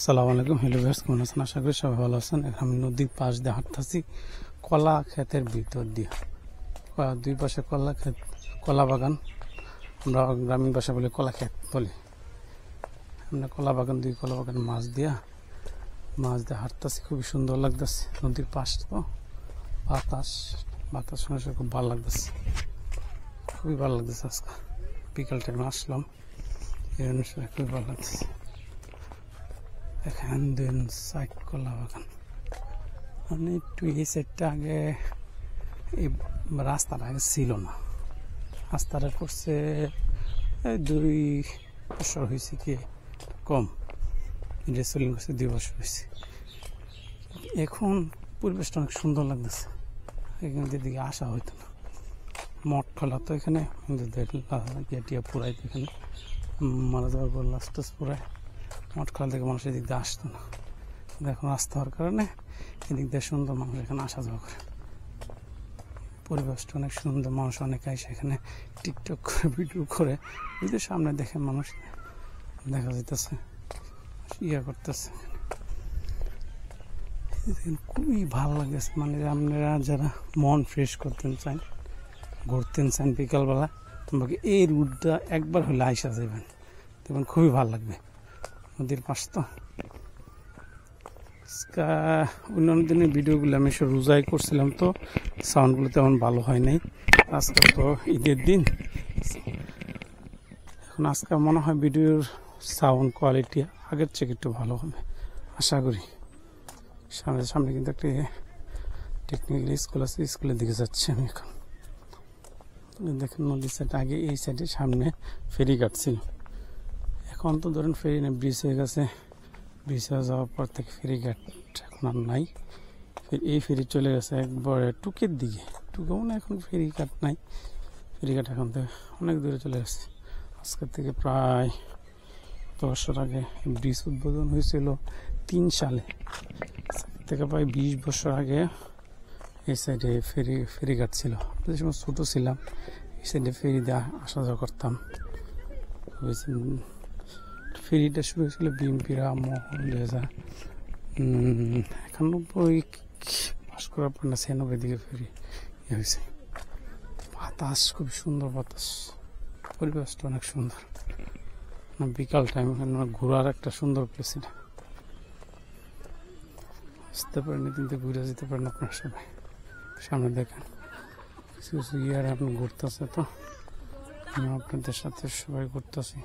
আসসালামু আলাইকুম। Hello viewers, কেমন আছেন? আশা করি সবাই ভালো আছেন। এখন আমি নদীর পাশ দিয়ে হাঁটতেছি, কলা ক্ষেতের ভিতর দিয়ে। দুই পাশে কলা ক্ষেত, কলা বাগান। আমরা গ্রামীণ ভাষা বলি কলা ক্ষেত বলি। আমরা কলা বাগান, দুই কলা বাগান মাছ দিয়ে হাঁটতেছি। খুবই সুন্দর লাগতেছে। নদীর পাশ তো বাতাস শুনে খুব ভালো লাগতেছে। খুবই ভালো লাগতেছে। আজকে বিকাল টাইমে আসলাম, এই অনুসারে খুবই ভালো লাগতেছে। এখান দিন সাইড কলা বাগান, মানে একটু এই সাইডটা আগে এই রাস্তাটা আগে ছিল না। রাস্তাটা করছে 2 বছর হয়েছে, কি কম, রেসলিং করছে 2 বছর হয়েছে। এখন পরিবেশটা অনেক সুন্দর লাগতেছে। এখান দিকে আসা হইতো না। মঠ খোলা তো এখানে টিয়া পুরাই, এখানে মারা যাওয়ার পর লাস্ট পুরায় মঠ খোলা থেকে মানুষ এদিক দিয়ে আসতো না। এখন রাস্তা হওয়ার কারণে এদিক দিয়ে সুন্দর মানুষ এখানে আসা যাওয়া করে। পরিবেশটা অনেক সুন্দর, মানুষ অনেক আসে এখানে টিকটক করে ভিডিও করে। ভিডিওর সামনে দেখে মানুষ দেখা যাইতেছে, ইয়ে করতেছে। খুবই ভালো লাগতেছে। মানে আপনারা যারা মন ফ্রেশ করতেন চান, ঘুরতেন চান বিকালবেলা, তোমাকে এই রুটটা একবার হলে আইসা যাবেন, তখন খুবই ভালো লাগবে। নদীর পাশ তো। অন্যান্য দিনের ভিডিওগুলো আমি সব রোজাই করছিলাম, তো সাউন্ডগুলো তেমন ভালো হয় নাই। আজকে তো ঈদের দিন, এখন আজকে মনে হয় ভিডিওর সাউন্ড কোয়ালিটি আগের চেয়ে একটু ভালো হবে আশা করি। সামনে কিন্তু একটা টেকনিক্যাল স্কুল আছে, স্কুলের দিকে যাচ্ছি আমি এখন। দেখেন নদীর সাইড, আগে এই সাইডে সামনে ফেরিঘাট ছিল, এখন তো ধরেন ফেরি না, ব্রিজ হয়ে গেছে। ব্রিজ হয়ে যাওয়ার পর থেকে ফেরিঘাট এখন আর নাই। এই ফেরি চলে গেছে একবারে টুকের দিকে। টুকে মানে এখন ফেরিঘাট নাই, ফেরিঘাট এখন থেকে অনেক দূরে চলে গেছে। আজকের থেকে প্রায় 10 বছর আগে ব্রিজ উদ্বোধন হয়েছিল 3 সালে। থেকে প্রায় 20 বছর আগে এই সাইডে ফেরিঘাট ছিল। যে সময় ছোটো ছিলাম, এই সাইডে ফেরি দিয়ে আসা যাওয়া করতাম। ফেরিটা শুরু হয়েছিল বিএমপির আমল 2091 পাস করার পর না 96 দিকে ফেরি হয়েছে। বাতাস খুব সুন্দর, বাতাস, পরিবেশটা অনেক সুন্দর। বিকাল টাইম ঘোরার একটা সুন্দর প্লেস। এটা আসতে পারেন, কিন্তু ঘুরে যেতে পারেন আপনার সবাই। সামনে দেখেন কিছু কিছু ইয়ার আপনি ঘুরতেছে, তো আমি আপনাদের সাথে সবাই ঘুরতেছি।